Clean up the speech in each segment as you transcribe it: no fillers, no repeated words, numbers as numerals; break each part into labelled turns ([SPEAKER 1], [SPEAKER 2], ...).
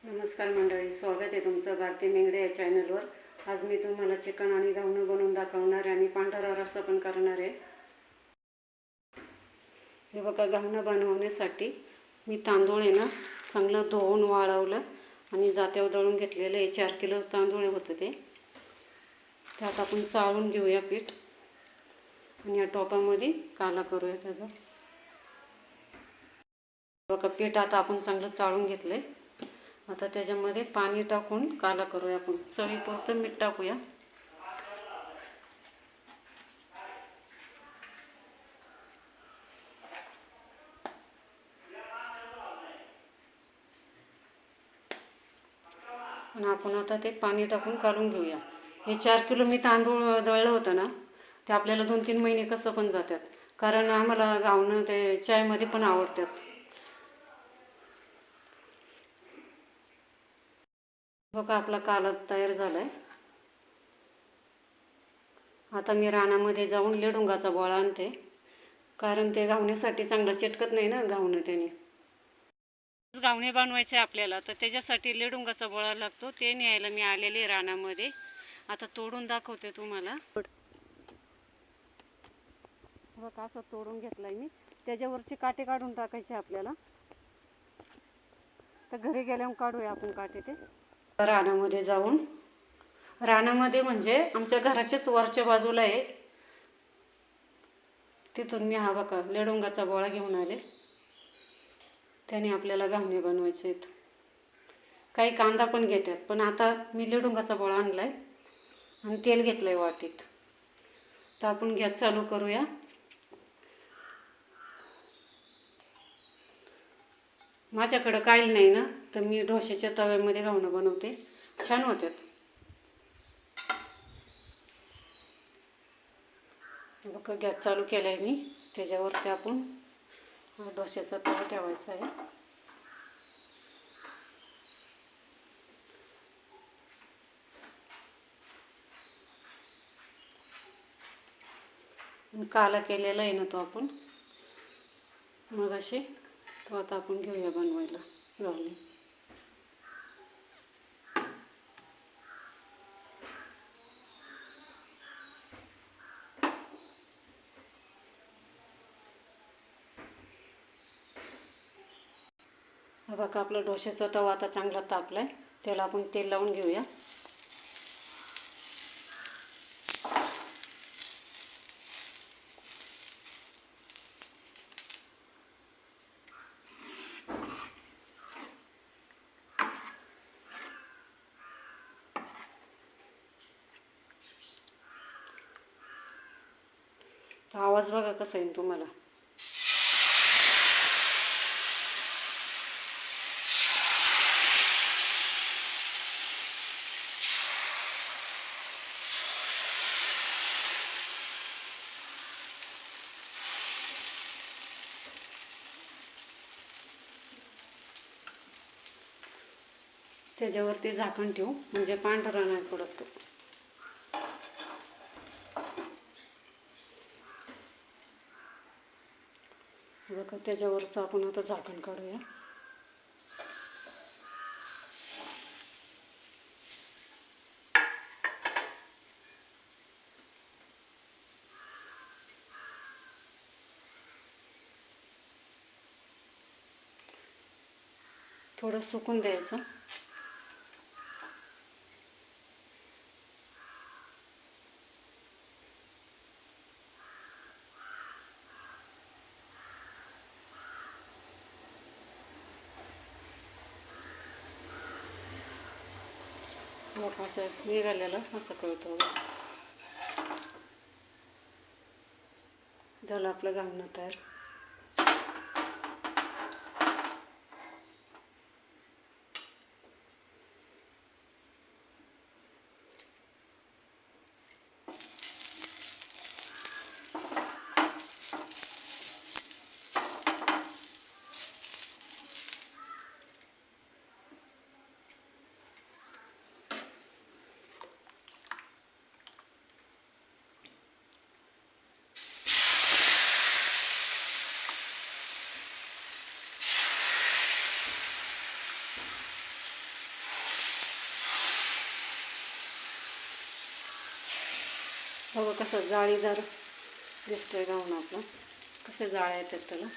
[SPEAKER 1] नमस्कार मंडळी, स्वागत आहे तुमचं भारती मेंगडे या चॅनलवर। आज मी तुम्हाला चिकन आणि घावणं बनवून दाखवणार आहे आणि पांढरा रस्सा पण करणार आहे। हे बघा, घावणं बनवण्यासाठी मी तांदूळ आहे ना चांगलं धुवून वाळवलं आणि जात्यावर दळून घेतलेलं आहे। 4 किलो तांदूळ होतं ते। त्यात आपण चाळून घेऊया पीठ आणि या टोपामध्ये काला करूया त्याचा। बघा, पीठ आता आपण चांगलं चाळून घेतलंय। आता त्याच्यामध्ये पाणी टाकून काला करूया आपण। चवीपुरतं मीठ टाकूया। आणि आपण आता ते पाणी टाकून काढून घेऊया। हे 4 किलो मी तांदूळ दळलं होतं ना, ते आपल्याला 2-3 महिने कसं पण जातात, कारण आम्हाला घावणं ते चायमध्ये पण आवडतात। बघा, आपला काला तयार झालाय। आता मी रानामध्ये जाऊन लेडुंगाचा बोळा आणते, कारण ते घावण्यासाठी चांगलं चिटकत नाही ना घावणं त्याने। घावणे बनवायचे आपल्याला, तर त्याच्यासाठी लेडुंगाचा बोळा लागतो। ते न्यायला मी आलेले रानामध्ये। आता तोडून दाखवते तुम्हाला। बघा, असं तोडून घेतलाय मी। त्याच्यावरचे काटे काढून टाकायचे आपल्याला। तर घरी गेल्यावर काढूया आपण काटे ते। रानामध्ये जाऊन, रानामध्ये म्हणजे आमच्या घराच्याच वरच्या बाजूला आहे, तिथून मी हा बघा लेडुंगाचा बोळा घेऊन आले। त्याने आपल्याला घावणे बनवायचे आहेत। काही कांदा पण घेतात, पण आता मी लेडुंगाचा बोळा आणलाय आणि तेल घेतलंय वाटीत। तर आपण गॅस चालू करूया। माझ्याकडं काही नाही ना, तर मी ढोश्याच्या तव्यामध्ये घावणं बनवते, छान होतात। बघा, गॅस चालू केलाय मी। त्याच्यावरती आपण ढोश्याचा तवा ठेवायचा आहे। काला केलेला आहे ना तो आपण मगाशी, तो आता आपण घेऊया बनवायला घावणे। बघा, आपला ढोश्याचा तवा आता चांगला तापलाय। त्याला आपण तेल लावून घेऊया। तर आवाज बघा कसा येईल तुम्हाला। त्याच्यावरती झाकण ठेवू, म्हणजे पांढरा नाही पडत तो। बघा, त्याच्यावरचं आपण आता झाकण काढूया। थोडं सुकून द्यायचं। मग असं निघालेलं असं कळतं। झालं आपलं घावणं तयार। हवं कसं जाळीदार दिसतोय घाऊन आपला, कसे जाळ्या येतात त्याला.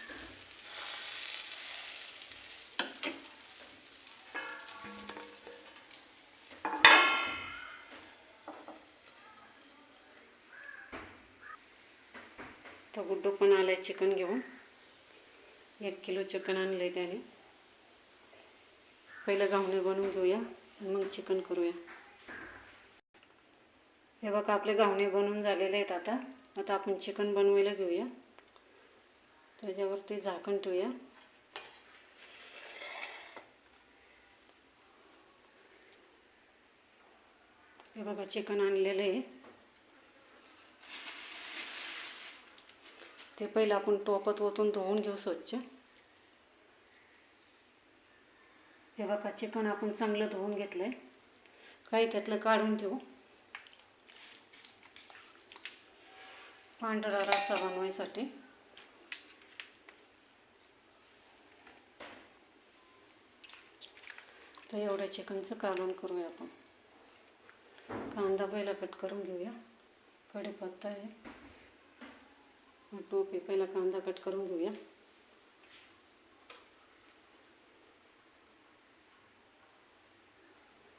[SPEAKER 1] तर गुड्डू पण आलाय चिकन घेऊन. 1 किलो चिकन आणलंय त्याने. पहिलं घावणे बनवून घेऊया मग चिकन करूया. हे बघा आपले घावणे बनवून झालेले आहेत. आता आपण चिकन बनवायला घेऊया. त्याच्यावरती झाकण ठेवूया. हे बघा चिकन आणलेलं आहे. ते पहिलं आपण टोपात ओतून धुवून घेऊ स्वच्छ. हे बघा चिकन आपण चांगलं धुवून घेतलंय. काही त्यातलं काढून ठेवू. पांढरा रस्सा बनवायसाठी. तर एवढ्या चिकनचं कालवण करूया आपण. कांदा पहिला कट करून घेऊया. कढीपत्ता आहे, टोपी. पहिला कांदा कट करून घेऊया.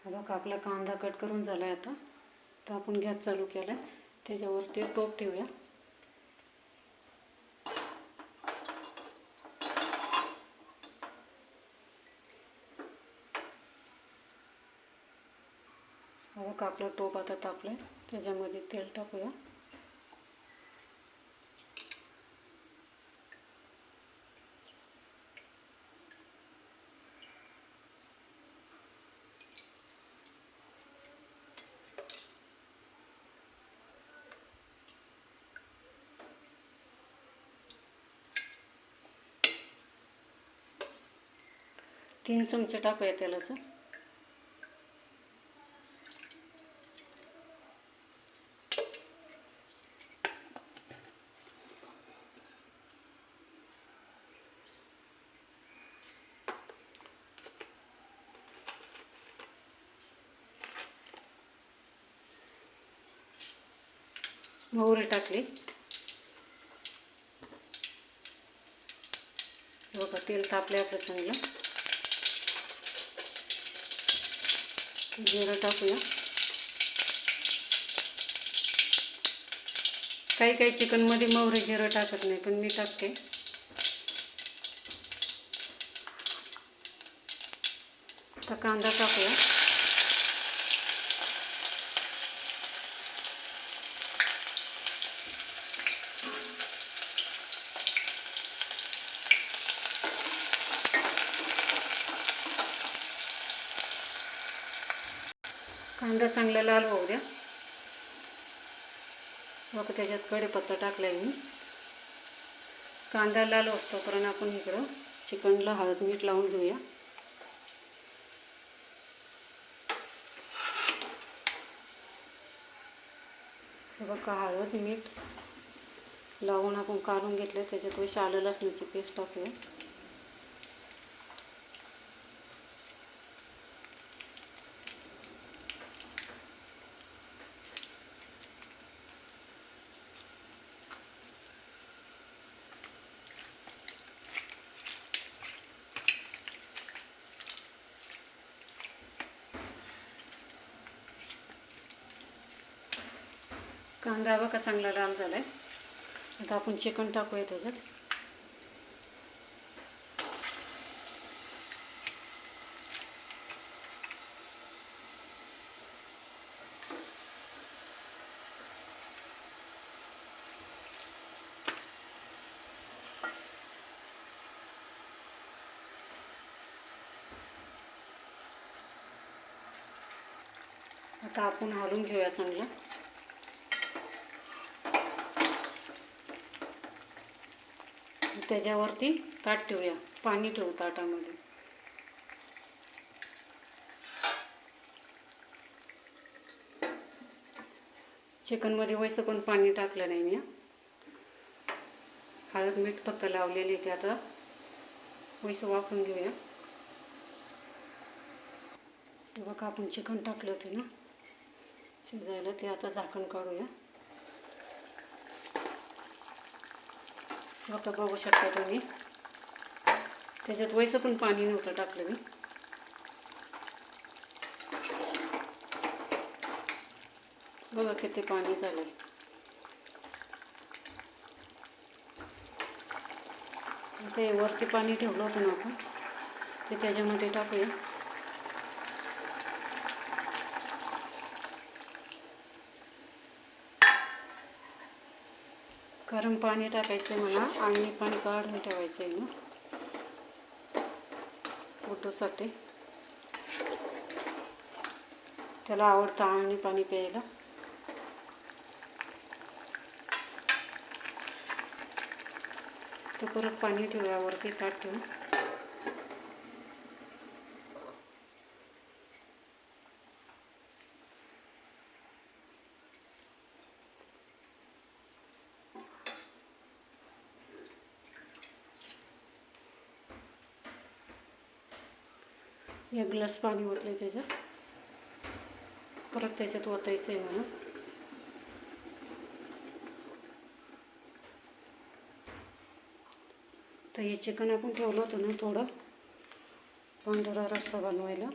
[SPEAKER 1] हा बघा आपला कांदा कट करून झाला आहे. आता आपण गॅस चालू केला आहे. त्याच्यावरती टोप ठेवूया. हा बघा आपला टोप आता तापलाय. त्याच्यामध्ये तेल टाकूया. तीन चमचे टाकूया तेलाचं. मोहरी टाकली. बघा तेल तापले आपलं चांगलं. जिरं टाकूया. काही चिकनमध्ये मोहरी जिरं टाकत नाही, पण मी टाकते. आता कांदा टाकूया. कांदा चांगला लाल होऊ द्या. बघा त्याच्यात कढीपत्ता टाकलाय मी. कांदा लाल होतोपर्यंत आपण इकडं चिकनला हळद मीठ लावून घेऊया. बघा हळद मीठ लावून आपण काढून घेतलं. त्याच्यात थोडीशी आलं लसणाची पेस्ट टाकूया. कांदा बघा चांगला लाल झालाय. आता आपण चिकन टाकूया त्याच्यात. आता आपण हलवून घेऊया चांगलं. त्याच्यावरती ताट ठेवूया. पाणी ठेवू ताटामध्ये. चिकनमध्ये वैसं पण पाणी टाकलं नाही मी. हळद मीठ फक्त लावलेली ते. आता वैसं वाफून घेऊया. बघा आपण चिकन टाकलं होते ना शिजायला, ते आता झाकण काढूया. आता बघू शकता तुम्ही, त्याच्यात वैसं पण पाणी नव्हतं टाकलं मी. बघा किती पाणी झालं. ते वरती पाणी ठेवलं होतं ना आपण, ते त्याच्यामध्ये टाकूया. गरम पाणी टाकायचं आहे मला, आणि पाणी काढून ठेवायचं आहे ना फोटोसाठी. त्याला आवडतं आणि पाणी प्यायला. तर परत पाणी ठेवूया वरती, ताट ठेवून. एक ग्लास पाणी ओतलं त्याच्यात, परत त्याच्यात ओतायचं आहे मला. तर हे चिकन आपण ठेवलं होतं ना थोडं पांढरा रस्सा बनवायला,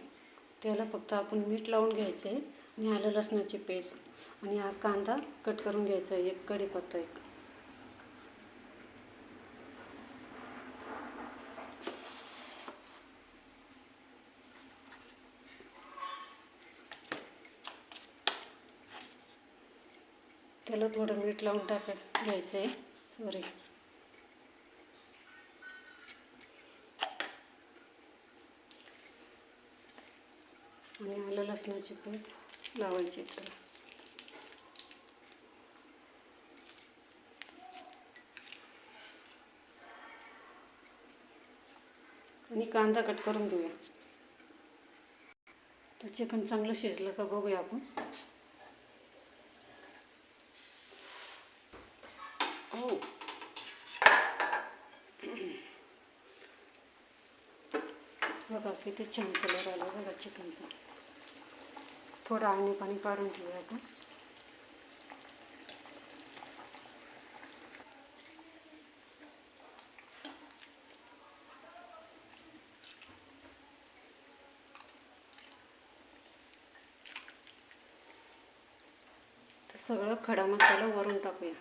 [SPEAKER 1] त्याला फक्त आपण मीठ लावून घ्यायचं आहे, आणि आलं लसणाची पेस्ट, आणि हा कांदा कट करून घ्यायचा आहे, एक कढीपत्ता एक. त्याला थोडं मीठ लावून घ्यायचं आहे, सॉरी. आणि आलं लसणाची पेस्ट लावायची त्याला. आणि कांदा कट करून घेऊया. तर चिकन चांगलं शिजलं का बघूया आपण. हो, बघा किती छान कलर आला बघा चिकनचा. थोडं आणि पाणी काढून ठेवूया आपण. तर सगळं खडा मसाला वरून टाकूया.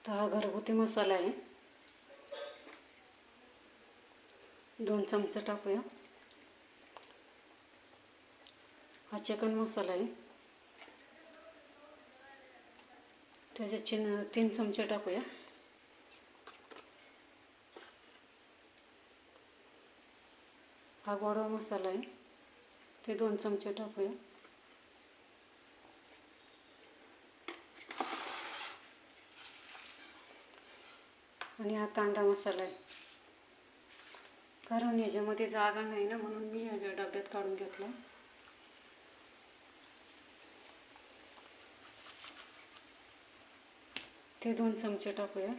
[SPEAKER 1] तर हा घरगुती मसाला आहे, 2 चमचे टाकूया. हा चिकन मसाला आहे, त्याचे 3 चमचे टाकूया. हा गोडा मसाला आहे, ते 2 चमचे टाकूया. आणि हा कांदा मसाला आहे, कारण याच्यामध्ये जागा नाही ना, म्हणून मी ह्याच्या डब्यात काढून घेतला. ते 2 चमचे टाकूया.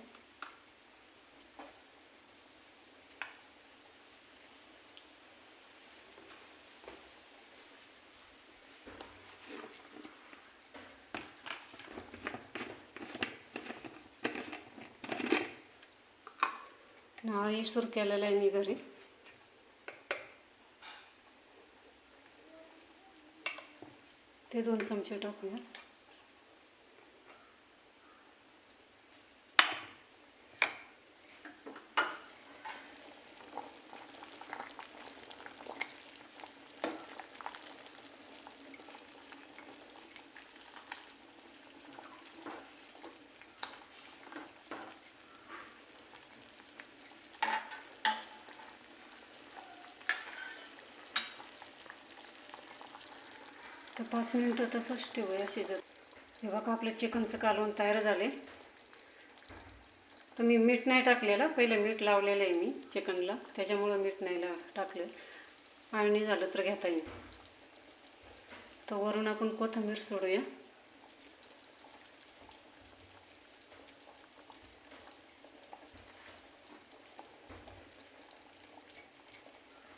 [SPEAKER 1] नारळी सूर केलेला आहे मी घरी. ते 2 चमचे टाकूया. तर 5 मिनटं तसंच ठेवूया शिजत. हे बघा आपलं चिकनचं कालवण तयार झाले. तर मी मीठ नाही टाकलेलं, पहिलं मीठ लावलेलं आहे मी चिकनला, त्याच्यामुळं मीठ नाही टाकलं. आणि झालं तर घेता येईल. तर वरून आपण कोथिंबीर सोडूया.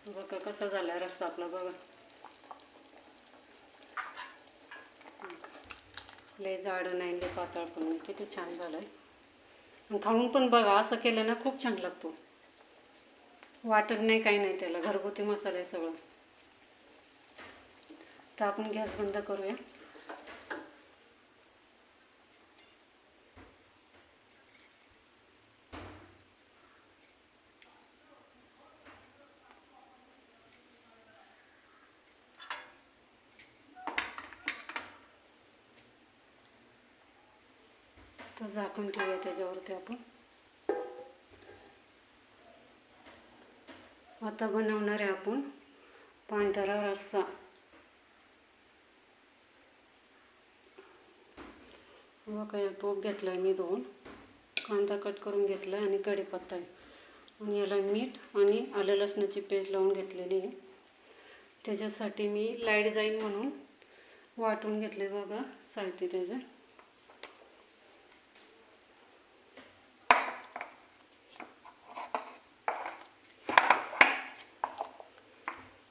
[SPEAKER 1] बघा कसा झाला रस्सा आपला बघा. लय जाडं नाही लय पातळ पण नाही. किती छान झालं आहे. खाऊन पण बघा, असं केलं ना खूप छान लागतो. वाटत नाही काही नाही, त्याला घरगुती मसाला आहे सगळं. तर आपण गॅस बंद करूया. तर झाकण ठेवूया त्याच्यावरती आपण. आता बनवणार आहे आपण पांढरा रस्सा. बघा, तूप घेतलं आहे मी 2, कांदा कट करून घेतला आहे आणि कढीपत्ता आहे, आणि याला मीठ आणि आलं लसणाची पेस्ट लावून घेतलेली आहे. त्याच्यासाठी मी लाईट जाईल म्हणून वाटून घेतले. बघा साहित्य त्याचं.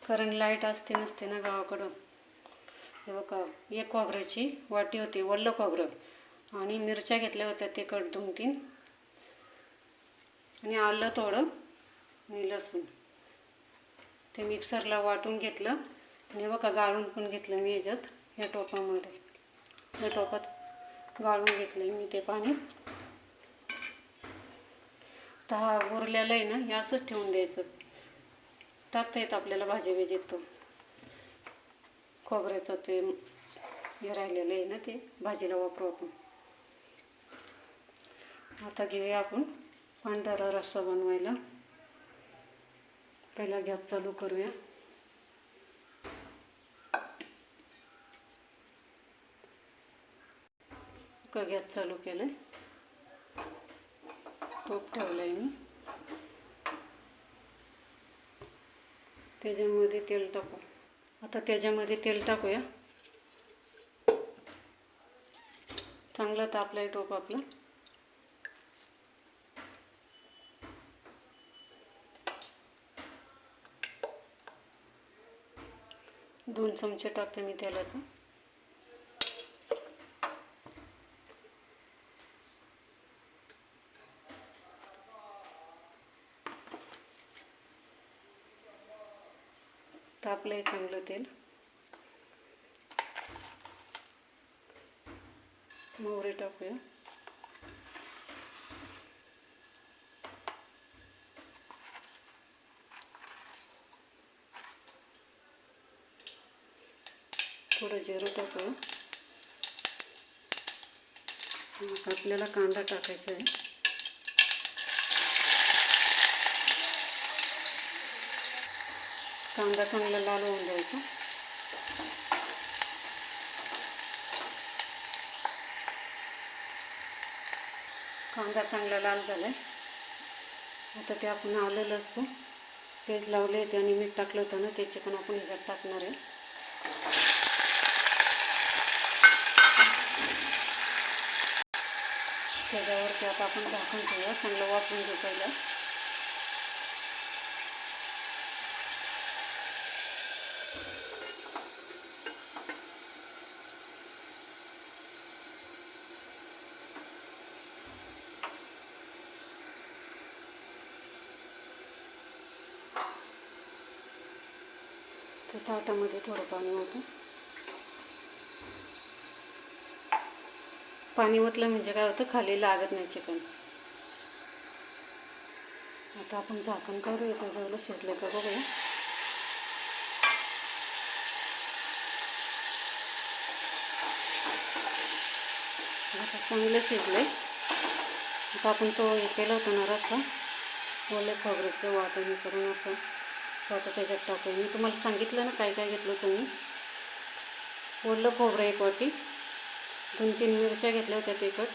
[SPEAKER 1] कारण लाईट असते नसते ना गावाकडं. हे बघा, 1 खोबऱ्याची वाटी होती, वल्लं खोबरं, आणि मिरच्या घेतल्या होत्या तिखट 2-3, आणि आलं थोडं आणि लसूण. ते मिक्सरला वाटून घेतलं. आणि बघा गाळून पण घेतलं मी ह्याच्यात, या टोपामध्ये, या टोपात गाळून घेतलं मी ते पाणी. तर हा उरलेलं आहे ना, हे असंच ठेवून द्यायचं. टाकता येतं आपल्याला भाजी बिजीत. तो खोबऱ्याचं ते हे राहिलेलं आहे ना, ते भाजीला वापरू आपण. आता घेऊया आपण पांढरा रस्सा बनवायला. पहिला गॅस चालू करूया. गॅस चालू केलं, तूप ठेवलं आहे मी. त्याच्यामध्ये तेल टाकू. आता त्याच्यामध्ये तेल टाकूया. चांगलं तापलं आहे टोप आपलं. दोन चमचे टाकते मी तेलाचं. तापलं आहे चांगलं तेल. मोहरी टाकूया. थोडं जिरं टाकूया. आपल्याला कांदा टाकायचा आहे. कांदा चांगला लाल होऊन द्यायचा. कांदा चांगला लाल झाला आहे. आता ते आपण आलं लसूण पेस्ट लावले होते आणि मीठ टाकलं होतं ना, त्याचे पण आपण ह्याच्यात टाकणार आहे. त्याच्यावरती आता आपण झाकण ठेवूया. चांगलं वाफवून घेऊ पहिलं. तर ताटामध्ये थोडं पाणी होतं. पाणी ओतलं म्हणजे काय होतं, खाली लागत नाही चिकन. आता आपण झाकण काढू. येतं जवळ शिजलं का बघूया. आता चांगलं शिजलं आहे. आता आपण तो हे केलं होतं ना रस्सा, ओले खोबऱ्याचं वाटण करून असं, तो आता त्याच्यात टाकूया. मी तुम्हाला सांगितलं ना काय काय घेतलं तुम्ही. ओलं खोबरं 1 वाटी, 2-3 मिरच्या घेतल्या होत्या तिखट,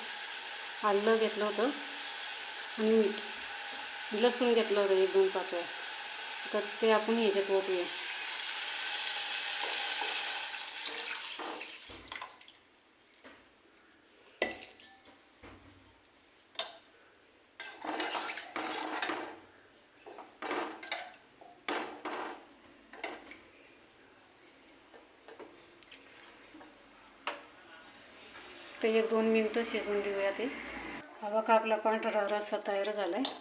[SPEAKER 1] आलं घेतलं होतं आणि मीठ, लसूण घेतलं होतं 1-2 पाकळ्या. तर ते आपण ह्याच्यात ओतूया. ते 1-2 मिनटं शिजून देऊया ते. हा बघा आपला पांढरा रस्सा तयार झाला आहे.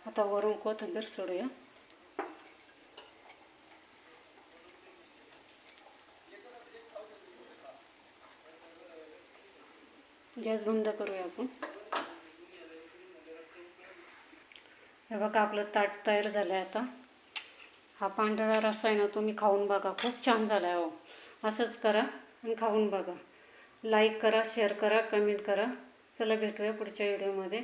[SPEAKER 1] आता वरून कोथिंबीर सोडूया. गॅस बंद करूया आपण. हे बघा आपलं ताट तयार झालं आहे आता. हा पांढरा रस्सा आहे ना, तुम्ही खाऊन बघा, खूप छान झाला आहे हो. असंच करा आणि खाऊन बघा. लाईक करा, शेअर करा, कमेंट करा. चला भेटूया पुढच्या व्हिडिओमध्ये.